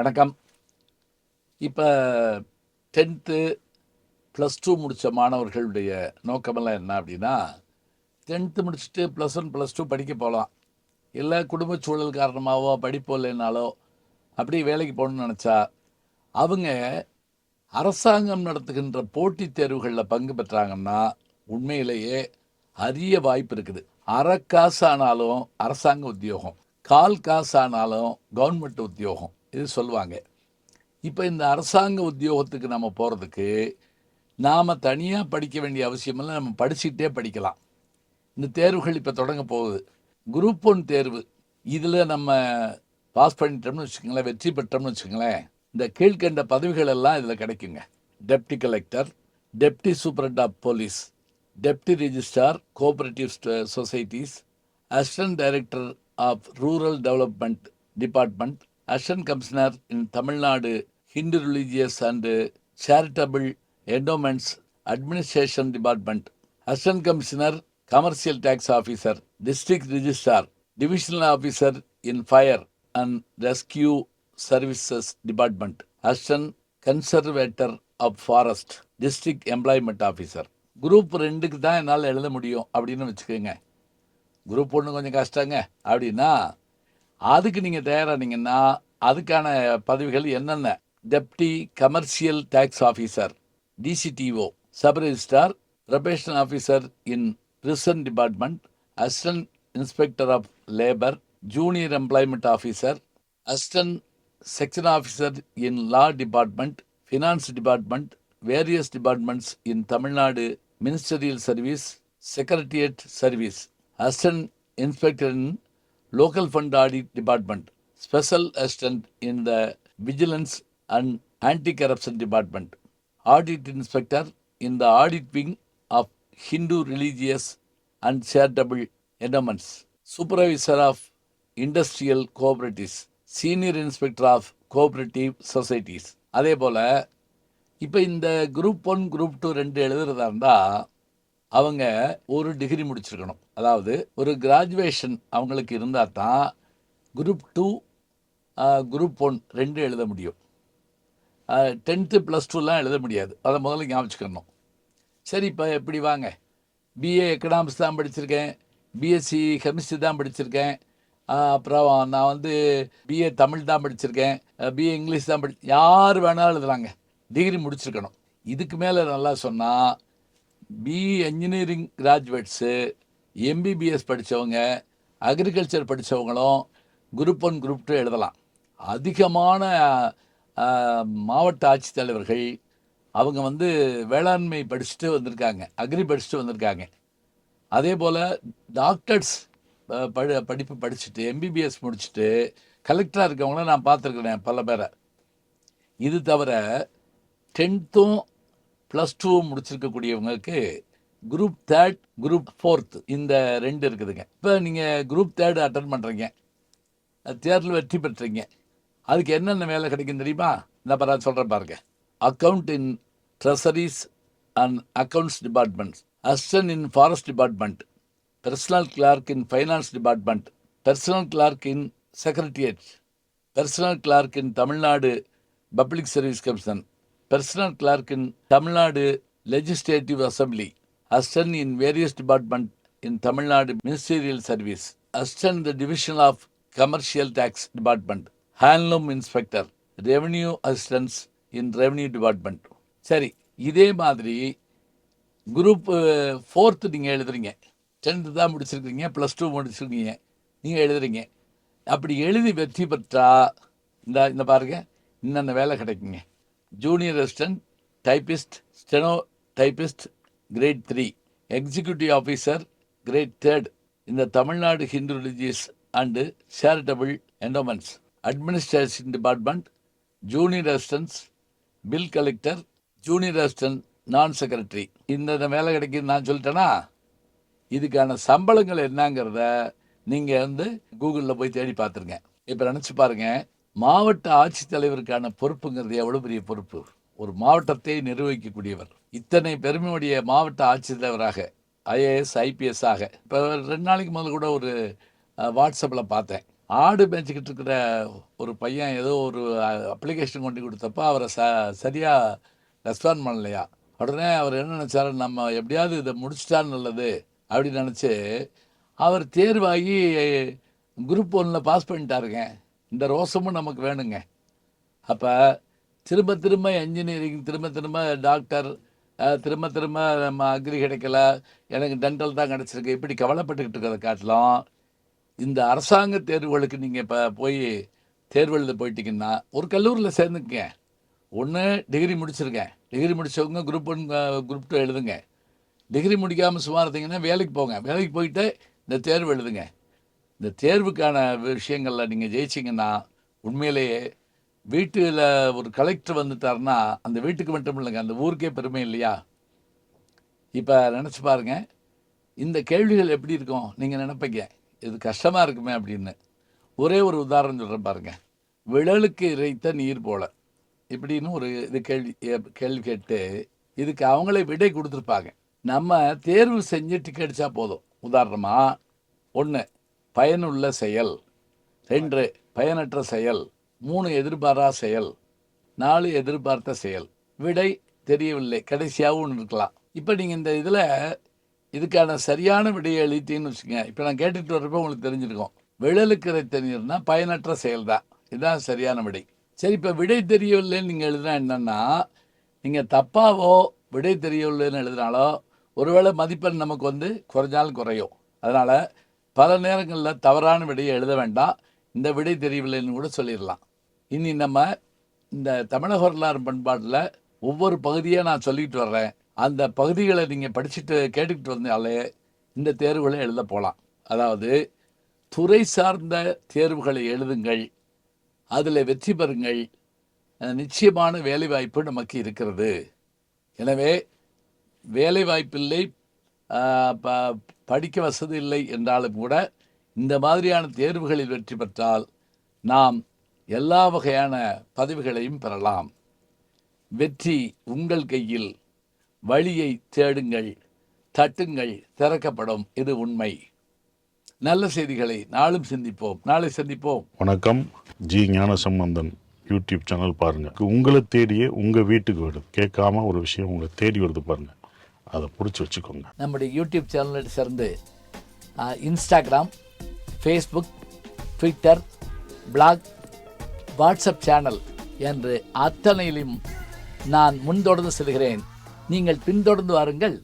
வணக்கம். இப்போ 10த்து +2 முடித்த மாணவர்களுடைய நோக்கமெல்லாம் என்ன அப்படின்னா, 10த்து முடிச்சுட்டு +1 +2 படிக்க போகலாம். இல்லை குடும்ப சூழல் காரணமாகவோ படிப்போ இல்லைனாலோ அப்படி வேலைக்கு போகணும்னு நினச்சா அவங்க அரசாங்கம் நடத்துகின்ற போட்டித் தேர்வுகளில் பங்கு பெற்றாங்கன்னா உண்மையிலேயே அரிய வாய்ப்பு இருக்குது. அரை காசு ஆனாலும் அரசாங்க உத்தியோகம், கால் காசு ஆனாலும் கவர்மெண்ட் உத்தியோகம், இது சொல்லுவாங்க. இப்போ இந்த அரசாங்க உத்தியோகத்துக்கு நம்ம போகிறதுக்கு நாம் தனியாக படிக்க வேண்டிய அவசியமில்லை, நம்ம படிச்சுக்கிட்டே படிக்கலாம். இந்த தேர்வுகள் இப்போ தொடங்க போகுது. குரூப் 1 தேர்வு, இதில் நம்ம பாஸ் பண்ணிட்டோம்னு வச்சுக்கோங்களேன், வெற்றி பெற்றோம்னு வச்சுக்கோங்களேன், இந்த கீழ்கண்ட பதவிகள் எல்லாம் இதில் கிடைக்குங்க. Deputy collector, deputy superintendent of police, deputy registrar cooperative societies, assistant director of rural development department, assistant commissioner in Tamil Nadu Hindu Religious and Charitable Endowments Administration Department, Assistant Commissioner, Commercial Tax Officer, District Registrar, Divisional Officer in Fire and Rescue Services Department, Assistant Conservator of Forest, District Employment Officer. Group 2க்கு தான் என்னால் எழுத முடியும் அப்படின்னு வச்சுக்கோங்க. Group 1 கொஞ்சம் கஷ்டங்க அப்படின்னா அதுக்கு நீங்கள் தயாரானீங்கன்னா அதுக்கான பதவிகள் என்னென்ன: deputy commercial tax officer, DCTO, sub registrar, probation officer in prison department, assistant inspector of labour, junior employment officer, assistant section officer in law department, finance department, various departments in Tamil Nadu ministerial service, secretariat service, assistant inspector in local fund audit department, special assistant in the vigilance and anti-corruption department, audit inspector in the audit wing of Hindu religious and charitable endowments, supervisor of industrial cooperatives, senior inspector of cooperative societies. அதே போல் இப்போ இந்த group 1 group 2 2 எழுதுறதா இருந்தால் அவங்க ஒரு degree முடிச்சிருக்கணும். அதாவது ஒரு graduation அவங்களுக்கு இருந்தால் தான் குரூப் 2 குரூப் 1 2 எழுத முடியும். 10த்து +2லாம் எழுத முடியாது. அதை முதல்ல ஞாபகிச்சுக்கணும். சரி, இப்போ எப்படி வாங்க, பிஏ எக்கனாமிக்ஸ் தான் படிச்சிருக்கேன், பிஎஸ்சி கெமிஸ்ட்ரி தான் படிச்சிருக்கேன், அப்புறம் நான் வந்து பிஏ தமிழ் தான் படிச்சிருக்கேன், பிஏ இங்கிலீஷ் தான் யார் வேணாலும் எழுதுறாங்க, டிகிரி முடிச்சிருக்கணும். இதுக்கு மேலே நல்லா சொன்னால் பிஇ என்ஜினியரிங் கிராஜுவேட்ஸு, எம்பிபிஎஸ் படித்தவங்க, அக்ரிகல்ச்சர் படித்தவங்களும் குரூப் 1 குரூப் 2 எழுதலாம். அதிகமான மாவட்ட ஆட்சித்தலைவர்கள் அவங்க வந்து வேளாண்மை படிச்சுட்டு வந்திருக்காங்க, அக்ரி படிச்சுட்டு வந்திருக்காங்க. அதே போல் டாக்டர்ஸ் படிப்பு படிச்சுட்டு எம்பிபிஎஸ் முடிச்சுட்டு கலெக்டராக இருக்கவங்கள நான் பார்த்துருக்கிறேன் பல பேரை. இது தவிர 10த்தும் +2 முடிச்சிருக்கக்கூடியவங்களுக்கு குரூப் 3, குரூப் 4 இந்த 2 இருக்குதுங்க. இப்போ நீங்கள் குரூப் 3 அட்டன் பண்ணுறீங்க, தேர்வில் வெற்றி பெற்றீங்க, அதுக்கு என்னென்ன வேலை கிடைக்கும் தெரியுமா? இந்த நான் சொல்கிறேன் பாருங்க. Account in treasuries and accounts department, assistant in forest department, personal clerk in finance department, personal clerk in secretariat, personal clerk in Tamil Nadu public service commission, personal clerk in Tamil Nadu Legislative Assembly, assistant in various departments in Tamil Nadu Ministerial Service, assistant in the Division of Commercial Tax Department, handloom inspector, revenue assistants in Revenue Department. சரி, இதே மாதிரி group 4 நீங்கள் எழுதுறீங்க, 10th தான் முடிச்சிருக்கீங்க, +2 முடிச்சிருக்கீங்க, நீங்கள் எழுதுறீங்க. அப்படி எழுதி வெற்றி பெற்றா இந்த பாருங்க இன்னென்ன வேலை கிடைக்குங்க. Junior assistant typist, steno typist grade 3, executive officer grade 3 இந்த Tamil Nadu Hindu religious and charitable endowments, administration department, junior assistants, bill collector, junior assistant நான் செக்ரட்டரி. இந்த வேலை கிடைக்குன்னு நான் சொல்லிட்டேன்னா இதுக்கான சம்பளங்கள் என்னங்கிறத நீங்கள் வந்து கூகுளில் போய் தேடி பார்த்துருங்க. இப்போ நினச்சி பாருங்கள், மாவட்ட ஆட்சித்தலைவருக்கான பொறுப்புங்கிறது எவ்வளோ பெரிய பொறுப்பு. ஒரு மாவட்டத்தை நிர்வகிக்கக்கூடியவர். இத்தனை பெருமையுடைய மாவட்ட ஆட்சித்தலைவராக, ஐஏஎஸ் ஐபிஎஸ் ஆக. இப்போ 2 நாளைக்கு முதல்ல கூட ஒரு வாட்ஸ்அப்பில் பார்த்தேன், ஆடு மேய்ச்சிக்கிட்டு இருக்கிற ஒரு பையன் ஏதோ ஒரு அப்ளிகேஷன் கொண்டு கொடுத்தப்போ அவரை சரியாக ரெஸ்பாண்ட் பண்ணலையா. உடனே அவர் என்ன நினச்சாரு, நம்ம எப்படியாவது இதை முடிச்சிட்டா நல்லது அப்படின்னு நினச்சி அவர் தேர்வாகி குரூப் 1 பாஸ் பண்ணிட்டாருங்க. இந்த ரோசமும் நமக்கு வேணுங்க. அப்போ திரும்ப திரும்ப என்ஜினியரிங், திரும்ப திரும்ப டாக்டர், திரும்ப திரும்ப நம்ம அக்ரி கிடைக்கல, எனக்கு டென்டல் தான் கிடச்சிருக்கு, இப்படி கவலைப்பட்டுக்கிட்டு இருக்கிறத காட்டிலும் இந்த அரசாங்க தேர்வுகளுக்கு நீங்கள் இப்போ போய் தேர்வு எழுத போயிட்டீங்கன்னா ஒரு கல்லூரியில் சேர்ந்துக்கங்க. ஒன்று டிகிரி முடிச்சிருக்கேன், டிகிரி முடித்தவங்க குரூப் 1 குரூப் 2 எழுதுங்க. டிகிரி முடிக்காமல் சும்மா இருந்தீங்கன்னா வேலைக்கு போங்க, வேலைக்கு போயிட்டு இந்த தேர்வு எழுதுங்க. இந்த தேர்வுக்கான விஷயங்களில் நீங்கள் ஜெயிச்சிங்கன்னா உண்மையிலேயே வீட்டில் ஒரு கலெக்டர் வந்துட்டாருன்னா அந்த வீட்டுக்கு மட்டும் இல்லைங்க, அந்த ஊருக்கே பெருமை இல்லையா? இப்போ நினச்சி பாருங்க, இந்த கேள்விகள் எப்படி இருக்கும் நீங்கள் நினைப்பீங்க, இது கஷ்டமாக இருக்குமே அப்படின்னு. ஒரே ஒரு உதாரணம் சொல்கிறேன் பாருங்க. விழலுக்கு இறைத்த நீர் போல இப்படின்னு ஒரு இது கேள்வி கேட்டு இதுக்கு அவங்களே விடை கொடுத்துருப்பாங்க. நம்ம தேர்வு செஞ்சு டிக்கெட் அடித்தா போதும். உதாரணமாக 1 பயனுள்ள செயல், 2 பயனற்ற செயல், 3 எதிர்பாரா செயல், 4 எதிர்பார்த்த செயல், விடை தெரியவில்லை, கடைசியாகவும் ஒன்று இருக்கலாம். இப்போ நீங்கள் இந்த இதில் இதுக்கான சரியான விடையை எழுதிட்டீங்கன்னு வச்சுக்கோங்க. இப்போ நான் கேட்டுட்டு வர்றப்போ உங்களுக்கு தெரிஞ்சிருக்கும், விழலுக்கு இறைத்த நீர்னா பயனற்ற செயல் தான், இதுதான் சரியான விடை. சரி, இப்போ விடை தெரியவில்லைன்னு நீங்கள் எழுதுனா என்னென்னா, நீங்கள் தப்பாவோ விடை தெரியவில்லைன்னு எழுதினாலோ ஒருவேளை மதிப்பெண் நமக்கு குறைஞ்சாலும் குறையும். அதனால் பல நேரங்களில் தவறான விடையை எழுத வேண்டாம், இந்த விடை தெரியவில்லைன்னு கூட சொல்லிடலாம். இனி நம்ம இந்த தமிழக வரலாறு பண்பாட்டில் ஒவ்வொரு பகுதியாக நான் சொல்லிக்கிட்டு வர்றேன். அந்த பகுதிகளை நீங்கள் படிச்சுட்டு கேட்டுக்கிட்டு வந்தாலே இந்த தேர்வுகளை எழுத போகலாம். அதாவது துறை சார்ந்த தேர்வுகளை எழுதுங்கள், அதில் வெற்றி பெறுங்கள், நிச்சயமான வேலைவாய்ப்பு நமக்கு இருக்கிறது. எனவே வேலைவாய்ப்பில்லை, படிக்க வசதி இல்லை என்றாலும் கூட இந்த மாதிரியான தேர்வுகளில் வெற்றி பெற்றால் நாம் எல்லா வகையான பதவிகளையும் பெறலாம். வெற்றி உங்கள் கையில், வழியை தேடுங்கள், தட்டுங்கள், திறக்கப்படும். இது உண்மை. நல்ல செய்திகளை நாளும் சிந்திப்போம், நாளை சந்திப்போம். வணக்கம். ஜி ஞானசம்பந்தன் யூடியூப் சேனல் பாருங்கள். உங்களை தேடியே உங்கள் வீட்டுக்கு வருது. கேட்காம ஒரு விஷயம் உங்களை தேடி வருது பாருங்கள், அதை பிடிச்சி வச்சுக்கோங்க. நம்முடைய யூடியூப் சேனலை சேர்ந்து Instagram, Facebook, Twitter, blog, WhatsApp channel என்று அத்தனையிலும் நான் முன்தொடர்ந்து செல்கிறேன். நீங்கள் பின்தொடர்ந்து வாருங்கள்.